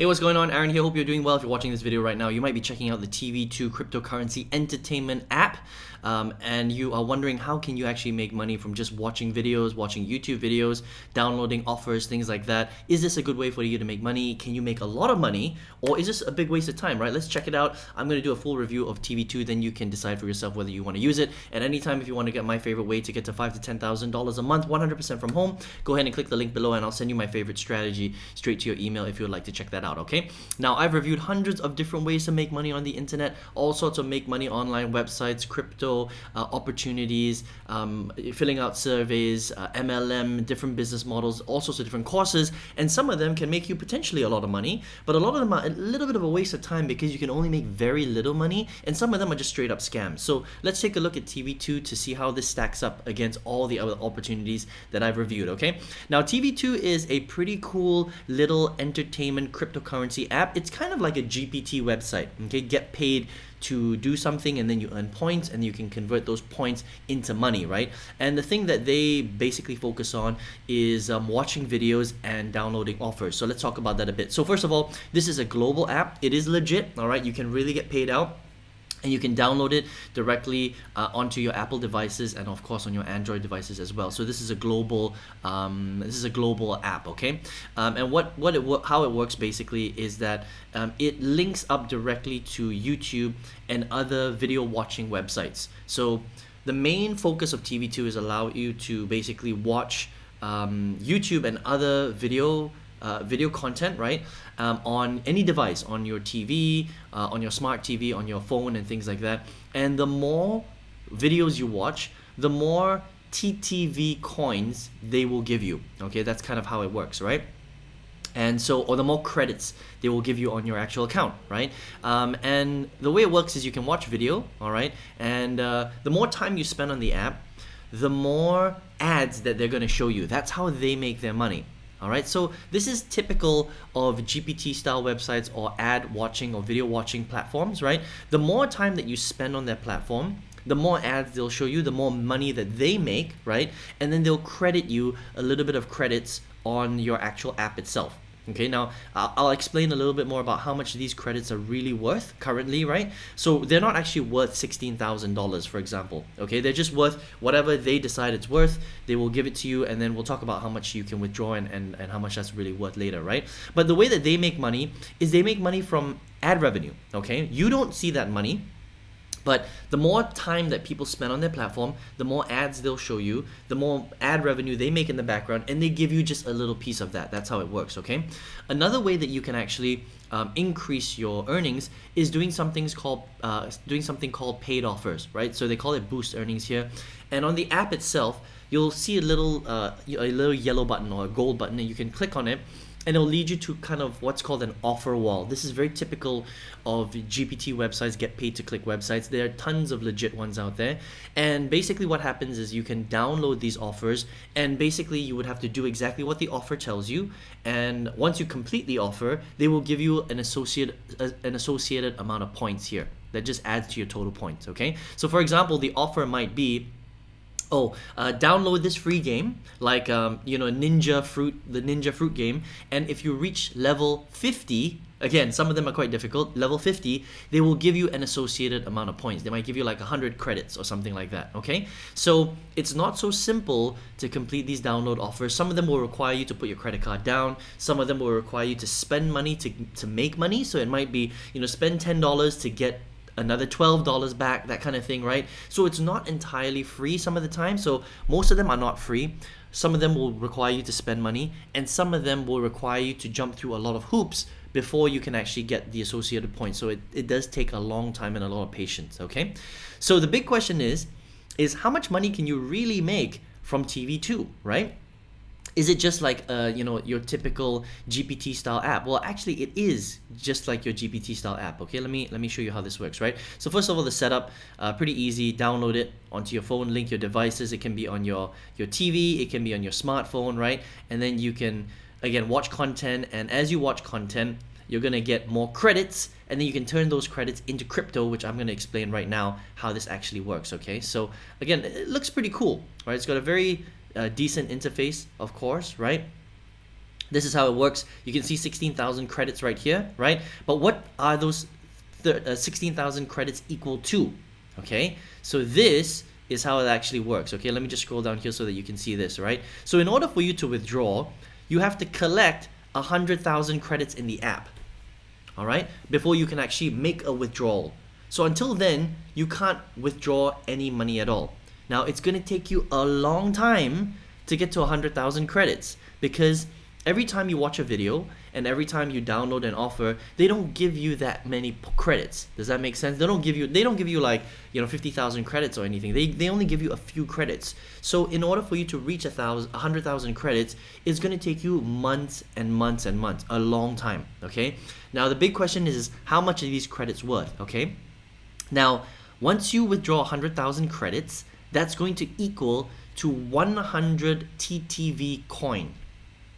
Hey, what's going on? Aaron here. Hope you're doing well. If you're watching this video right now, you might be checking out the TV2 cryptocurrency entertainment app, and you are wondering how can you actually make money from just watching videos, watching YouTube videos, downloading offers, things like that. Is this a good way for you to make money? Can you make a lot of money, or is this a big waste of time, right? Let's check it out. I'm going to do a full review of TV2, then you can decide for yourself whether you want to use it. At any time, if you want to get my favorite way to get to $5,000 to $10,000 a month, 100% from home, go ahead and click the link below and I'll send you my favorite strategy straight to your email if you would like to check that out. Okay, now I've reviewed hundreds of different ways to make money on the internet, all sorts of make money online websites, crypto opportunities, filling out surveys, MLM, different business models, all sorts of different courses, and some of them can make you potentially a lot of money, but a lot of them are a little bit of a waste of time because you can only make very little money, and some of them are just straight up scams. So let's take a look at TV2 to see how this stacks up against all the other opportunities that I've reviewed. Okay, now TV2 is a pretty cool little entertainment cryptocurrency app. It's kind of like a GPT website. Okay, get paid to do something and then you earn points and you can convert those points into money, right? And the thing that they basically focus on is watching videos and downloading offers. So let's talk about that a bit. So first of all, this is a global app. It is legit, all right? You can really get paid out. And you can download it directly onto your Apple devices and of course on your Android devices as well. So this is a global app, okay? And how it works basically is that it links up directly to YouTube and other video watching websites. So the main focus of TV2 is allow you to basically watch YouTube and other video content, right? On any device, on your TV, on your smart TV, on your phone and things like that. And the more videos you watch, the more TTV coins they will give you. Okay, that's kind of how it works, right? And so, or the more credits they will give you on your actual account, right? And the way it works is you can watch video, all right? And the more time you spend on the app, the more ads that they're going to show you. That's how they make their money. All right, so this is typical of GPT style websites or ad watching or video watching platforms, right? The more time that you spend on their platform, the more ads they'll show you, the more money that they make, right? And then they'll credit you a little bit of credits on your actual app itself. Okay, now I'll explain a little bit more about how much these credits are really worth currently, right? So they're not actually worth $16,000, for example. Okay, they're just worth whatever they decide it's worth. They will give it to you, and then we'll talk about how much you can withdraw and how much that's really worth later, right? But the way that they make money is they make money from ad revenue. Okay, you don't see that money. But the more time that people spend on their platform, the more ads they'll show you, the more ad revenue they make in the background, and they give you just a little piece of that. That's how it works, okay? Another way that you can actually increase your earnings is doing something called paid offers, right? So they call it boost earnings here. And on the app itself, you'll see a little yellow button or a gold button, and you can click on it. And it'll lead you to kind of what's called an offer wall. This is very typical of GPT websites, get paid to click websites. There are tons of legit ones out there. And basically what happens is you can download these offers, and basically you would have to do exactly what the offer tells you. And once you complete the offer, they will give you an associated amount of points here that just adds to your total points, okay? So for example, the offer might be, download this free game, like the Ninja Fruit game, and if you reach level 50, again, some of them are quite difficult, level 50, they will give you an associated amount of points. They might give you like 100 credits or something like that, okay? So it's not so simple to complete these download offers. Some of them will require you to put your credit card down. Some of them will require you to spend money to make money. So it might be, spend $10 to get another $12 back, that kind of thing, right? So it's not entirely free some of the time. So most of them are not free. Some of them will require you to spend money, and some of them will require you to jump through a lot of hoops before you can actually get the associated points. So it does take a long time and a lot of patience, okay? So the big question is how much money can you really make from TV2, right? Is it just like your typical GPT style app? Well, actually it is just like your GPT style app. Okay, let me show you how this works, right? So first of all, the setup, pretty easy. Download it onto your phone, link your devices. It can be on your TV, it can be on your smartphone, right? And then you can again watch content, and as you watch content, you're gonna get more credits, and then you can turn those credits into crypto, which I'm gonna explain right now how this actually works. Okay, so again, it looks pretty cool, right? It's got a very decent interface, of course, right? This is how it works. You can see 16,000 credits right here, right? But what are those 16,000 credits equal to? Okay, so this is how it actually works. Okay, let me just scroll down here so that you can see this, right? So in order for you to withdraw, you have to collect 100,000 credits in the app, all right, before you can actually make a withdrawal. So until then, you can't withdraw any money at all. Now, it's going to take you a long time to get to 100,000 credits, because every time you watch a video and every time you download an offer, they don't give you that many credits. Does that make sense? They don't give you like, 50,000 credits or anything. They only give you a few credits. So in order for you to reach 100,000 credits, it's going to take you months and months and months, a long time. Okay. Now the big question is how much are these credits worth? Okay. Now, once you withdraw 100,000 credits, that's going to equal to 100 TTV coin.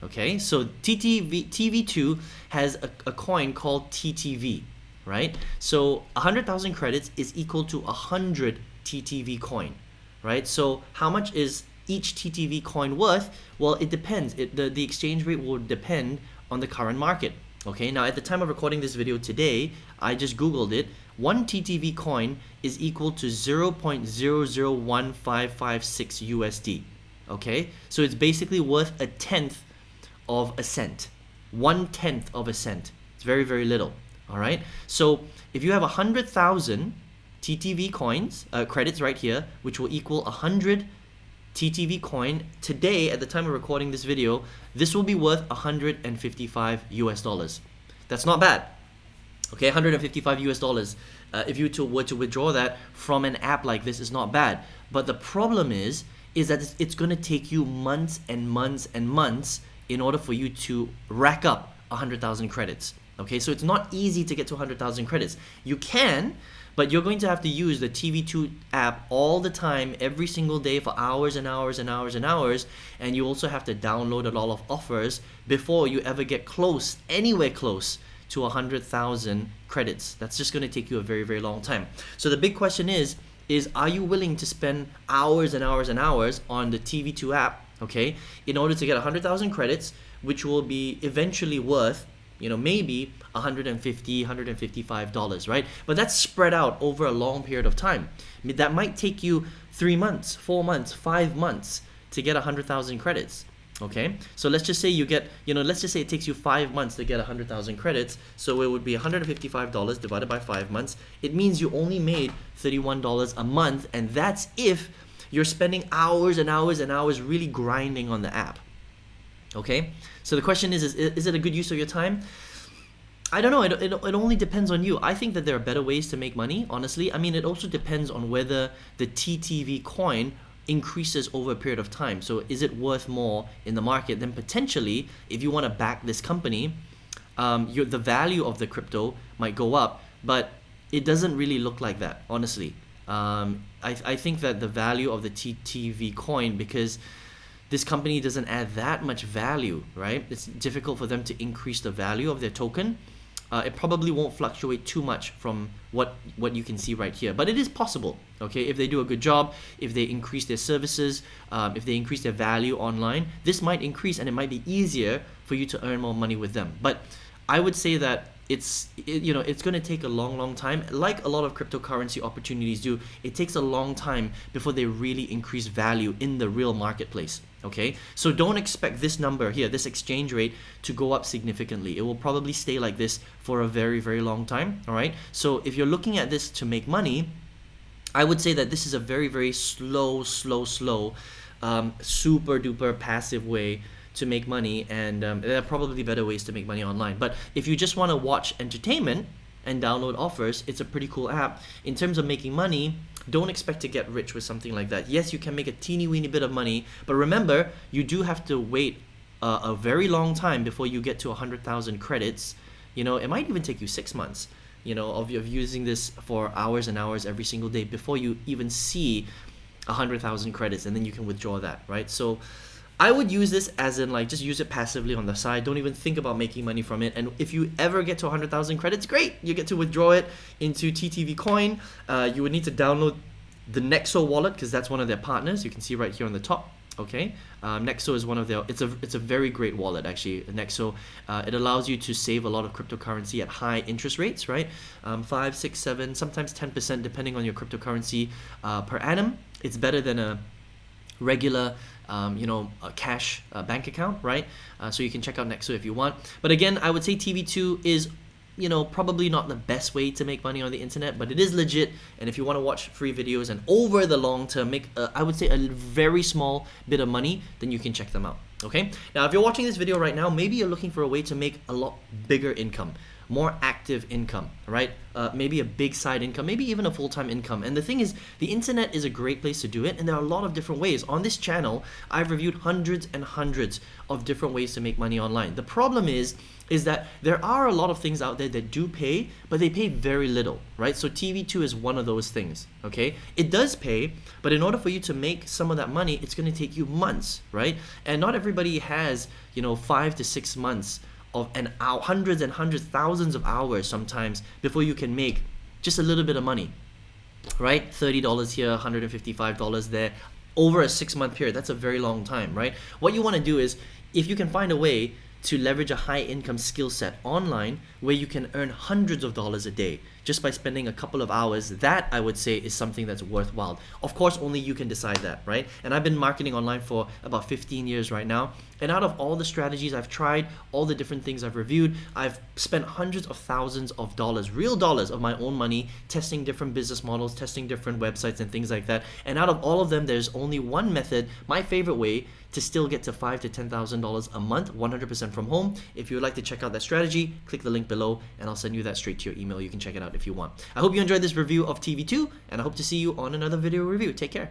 Okay, so TV2 has a coin called TTV, right? So 100,000 credits is equal to 100 TTV coin, right? So how much is each TTV coin worth? Well, it depends. The exchange rate will depend on the current market. Okay, now at the time of recording this video today, I just Googled it. One TTV coin is equal to 0.001556 USD. Okay, so it's basically worth a tenth of a cent, 1/10 of a cent. It's very, very little. All right. So if you have 100,000 TTV coins, credits right here, which will equal 100 TTV coin today, at the time of recording this video, this will be worth 155 US dollars. That's not bad. Okay, 155 US dollars. If you were to withdraw that from an app like this, is not bad. But the problem is that it's going to take you months and months and months in order for you to rack up 100,000 credits. Okay, so it's not easy to get to 100,000 credits. You can, but you're going to have to use the TV2 app all the time, every single day for hours and hours and hours and hours, and you also have to download a lot of offers before you ever get close, anywhere close to 100,000 credits. That's just going to take you a very, very long time. So the big question is are you willing to spend hours and hours and hours on the TV2 app, okay, in order to get 100,000 credits, which will be eventually worth, maybe $150, $155, right? But that's spread out over a long period of time. I mean, that might take you 3 months, 4 months, 5 months to get 100,000 credits. Okay, so let's just say you get, let's just say it takes you 5 months to get 100,000 credits. So it would be $155 divided by 5 months. It means you only made $31 a month, and that's if you're spending hours and hours and hours really grinding on the app. Okay, so the question is it a good use of your time? I don't know. It only depends on you. I think that there are better ways to make money, honestly. I mean, it also depends on whether the TTV coin increases over a period of time. So is it worth more in the market? Then potentially, if you want to back this company, the value of the crypto might go up, but it doesn't really look like that, honestly. I think that the value of the TTV coin, because this company doesn't add that much value, right? It's difficult for them to increase the value of their token. It probably won't fluctuate too much from what you can see right here, but it is possible, okay? If they do a good job, if they increase their services, if they increase their value online, this might increase and it might be easier for you to earn more money with them. But I would say that it's going to take a long time. Like a lot of cryptocurrency opportunities do, it takes a long time before they really increase value in the real marketplace. Okay, so don't expect this number here, this exchange rate, to go up significantly. It will probably stay like this for a very, very long time. All right, so if you're looking at this to make money, I would say that this is a very, very slow, super duper passive way to make money, and there are probably better ways to make money online. But if you just want to watch entertainment and download offers, it's a pretty cool app. In terms of making money, don't expect to get rich with something like that. Yes, you can make a teeny weeny bit of money, but remember, you do have to wait a very long time before you get to 100,000 credits. It might even take you 6 months, of using this for hours and hours every single day before you even see 100,000 credits, and then you can withdraw that, right? So I would use this as in just use it passively on the side. Don't even think about making money from it. And if you ever get to 100,000 credits, great. You get to withdraw it into TTV coin. You would need to download the Nexo wallet because that's one of their partners. You can see right here on the top. Okay, Nexo is one of their. It's a very great wallet actually. Nexo, it allows you to save a lot of cryptocurrency at high interest rates, right? 5, 6, 7, sometimes 10% depending on your cryptocurrency per annum. It's better than a regular a cash bank account, right? So you can check out Nexo if you want. But again, I would say TV2 is probably not the best way to make money on the internet, but it is legit. And if you want to watch free videos and over the long term make, I would say, a very small bit of money, then you can check them out. Okay. Now, if you're watching this video right now, maybe you're looking for a way to make a lot bigger income, more active income, right? Maybe a big side income, maybe even a full-time income. And the thing is, the internet is a great place to do it, and there are a lot of different ways. On this channel, I've reviewed hundreds and hundreds of different ways to make money online. The problem is that there are a lot of things out there that do pay, but they pay very little, right? So TV2 is one of those things, okay? It does pay, but in order for you to make some of that money, it's gonna take you months, right? And not everybody has, 5 to 6 months of hundreds and hundreds, thousands of hours sometimes before you can make just a little bit of money, right? $30 here, $155 there, over a 6-month period. That's a very long time, right? What you want to do is, if you can find a way to leverage a high income skill set online where you can earn hundreds of dollars a day just by spending a couple of hours, that I would say is something that's worthwhile. Of course, only you can decide that, right? And I've been marketing online for about 15 years right now. And out of all the strategies I've tried, all the different things I've reviewed, I've spent hundreds of thousands of dollars, real dollars of my own money, testing different business models, testing different websites and things like that. And out of all of them, there's only one method, my favorite way, to still get to $5,000 to $10,000 a month, 100% from home. If you would like to check out that strategy, click the link below and I'll send you that straight to your email. You can check it out if you want. I hope you enjoyed this review of TV2, and I hope to see you on another video review. Take care.